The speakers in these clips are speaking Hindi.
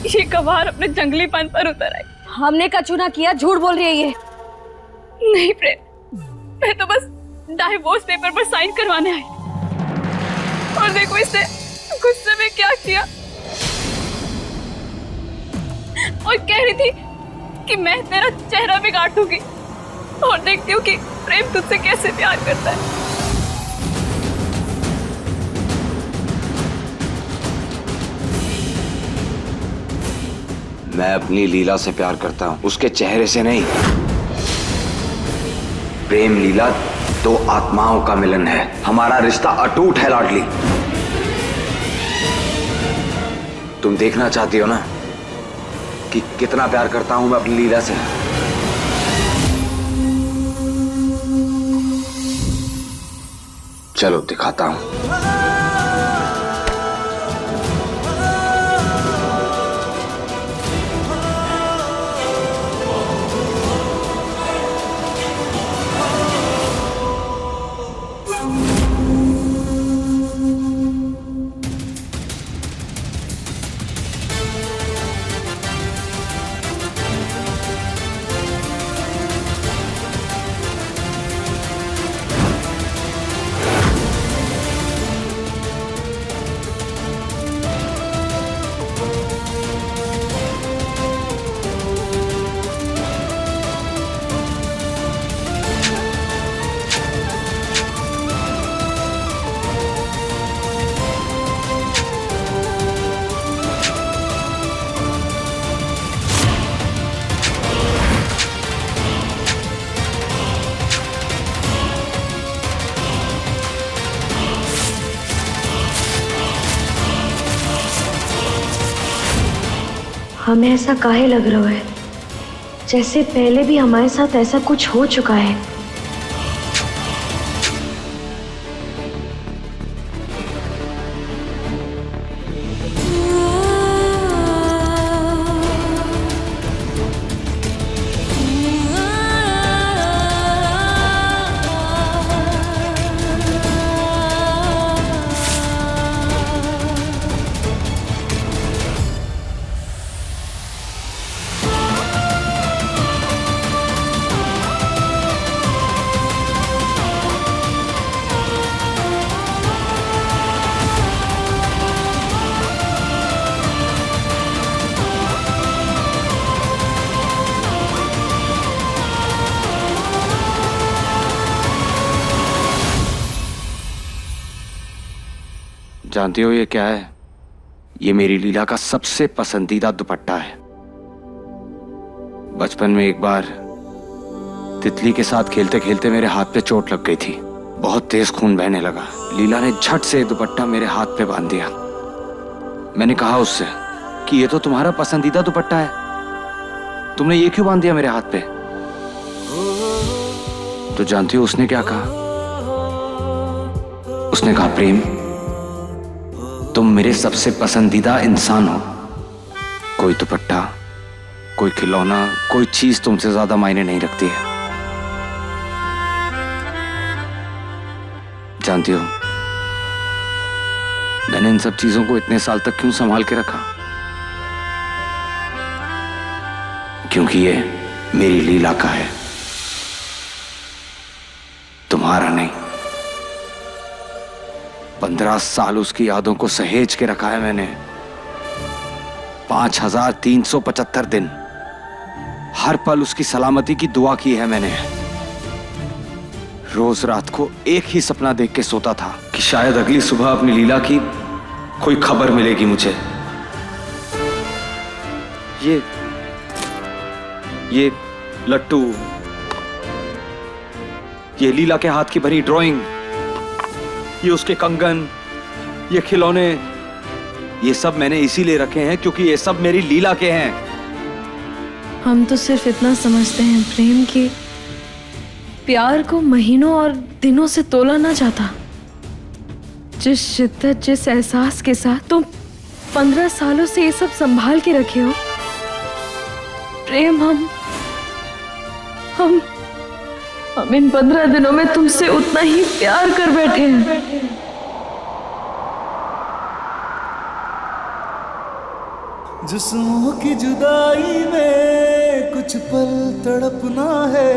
ये गवार अपने जंगलीपन पर उतर आई। हमने कछु ना किया, झूठ बोल रही है ये। नहीं प्रेम, मैं तो बस डाइवोर्स पेपर पर साइन करवाने आई। और देखो इसने गुस्से में क्या किया, और कह रही थी कि मैं तेरा चेहरा बिगाड़ दूंगी। और देखती हूँ कि प्रेम तुझसे कैसे प्यार करता है। मैं अपनी लीला से प्यार करता हूं, उसके चेहरे से नहीं। प्रेम लीला दो आत्माओं का मिलन है। हमारा रिश्ता अटूट है लाडली। तुम देखना चाहती हो ना कि कितना प्यार करता हूं मैं अपनी लीला से। चलो दिखाता हूं। हमें ऐसा काहे लग रहा है जैसे पहले भी हमारे साथ ऐसा कुछ हो चुका है। जानती हो ये क्या है? ये मेरी लीला का सबसे पसंदीदा दुपट्टा है। बचपन में एक बार तितली के साथ खेलते खेलते मेरे हाथ पे चोट लग गई थी। बहुत तेज खून बहने लगा। लीला ने झट से दुपट्टा मेरे हाथ पे बांध दिया। मैंने कहा उससे कि ये तो तुम्हारा पसंदीदा दुपट्टा है, तुमने ये क्यों बांध दिया मेरे हाथ पे? तो जानती हो उसने क्या कहा? उसने कहा, प्रेम तुम मेरे सबसे पसंदीदा इंसान हो। कोई दुपट्टा, कोई खिलौना, कोई चीज तुमसे ज्यादा मायने नहीं रखती है। जानती हो मैंने इन सब चीजों को इतने साल तक क्यों संभाल के रखा? क्योंकि ये मेरी लीला का है, तुम्हारा नहीं। 15 साल उसकी यादों को सहेज के रखा है मैंने। 5375 दिन हर पल उसकी सलामती की दुआ की है मैंने। रोज रात को एक ही सपना देख के सोता था कि शायद अगली सुबह अपनी लीला की कोई खबर मिलेगी मुझे। ये लट्टू, ये लीला के हाथ की बनी ड्राइंग, ये उसके कंगन, ये खिलौने, ये सब मैंने इसीलिए रखे हैं क्योंकि ये सब मेरी लीला के हैं। हम तो सिर्फ इतना समझते हैं प्रेम कि प्यार को महीनों और दिनों से तोला ना जाता। जिस शिद्दत, जिस एहसास के साथ तुम 15 सालों से ये सब संभाल के रखे हो प्रेम, हम इन 15 दिनों में तुमसे उतना ही प्यार कर बैठे हैं। जिस्मों की जुदाई में कुछ पल तड़पना है,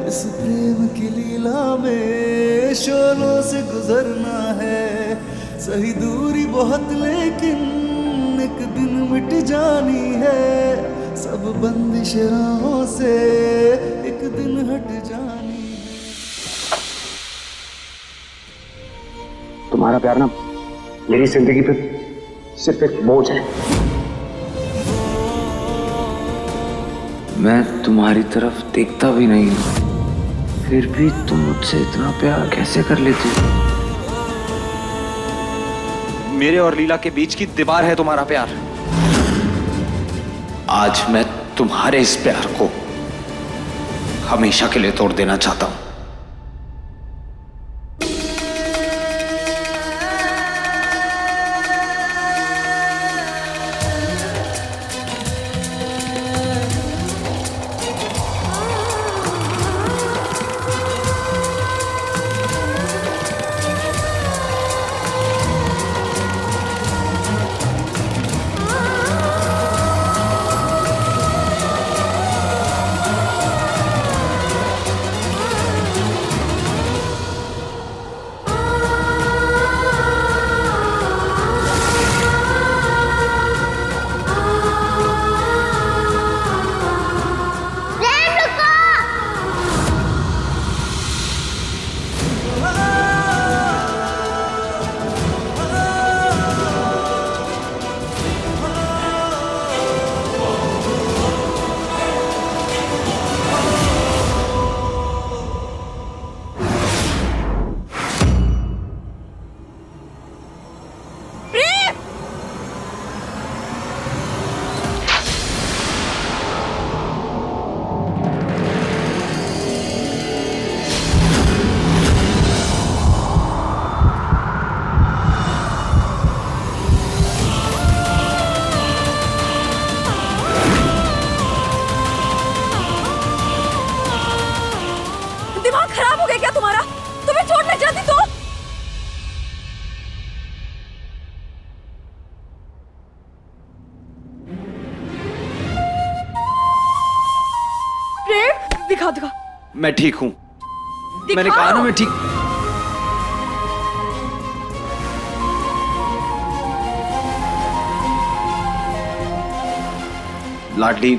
इस प्रेम की लीला में शोलों से गुजरना है। सही दूरी बहुत लेकिन एक दिन मिट जानी है, सब बंदिश राहों से एक दिन हट जानी है। तुम्हारा प्यार ना मेरी जिंदगी पे सिर्फ एक बोझ है। मैं तुम्हारी तरफ देखता भी नहीं हूं, फिर भी तुम मुझसे इतना प्यार कैसे कर लेती हो? मेरे और लीला के बीच की दीवार है तुम्हारा प्यार। आज मैं तुम्हारे इस प्यार को हमेशा के लिए तोड़ देना चाहता हूं। दिमाग खराब हो गया क्या तुम्हारा? तुम्हें चोट लग जाती तो? प्रेम, दिखा दिखा। मैं ठीक हूं। मैंने कहा ना मैं ठीक। लाडली,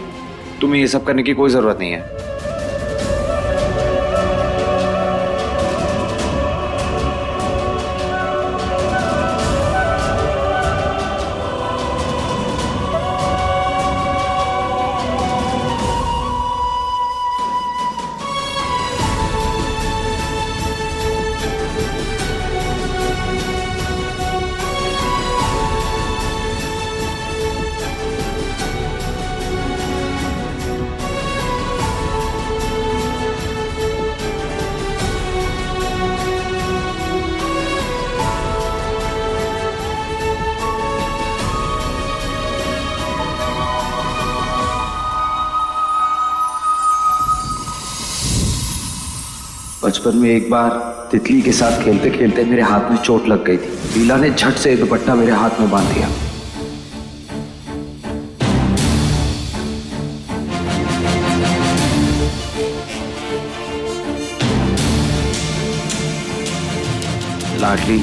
तुम्हें ये सब करने की कोई जरूरत नहीं है। बचपन में एक बार तितली के साथ खेलते खेलते मेरे हाथ में चोट लग गई थी। लीला ने झट से दुपट्टा मेरे हाथ में बांध दिया। लाडली,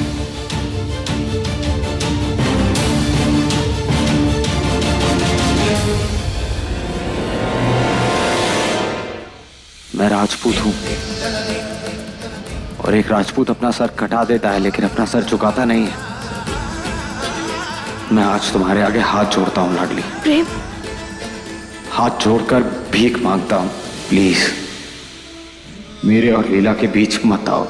मैं राजपूत हूं और एक राजपूत अपना सर कटा देता है लेकिन अपना सर झुकाता नहीं है। मैं आज तुम्हारे आगे हाथ जोड़ता हूं लाडली। प्रेम, हाथ जोड़कर भीख मांगता हूं, प्लीज मेरे और लीला के बीच मत आओ।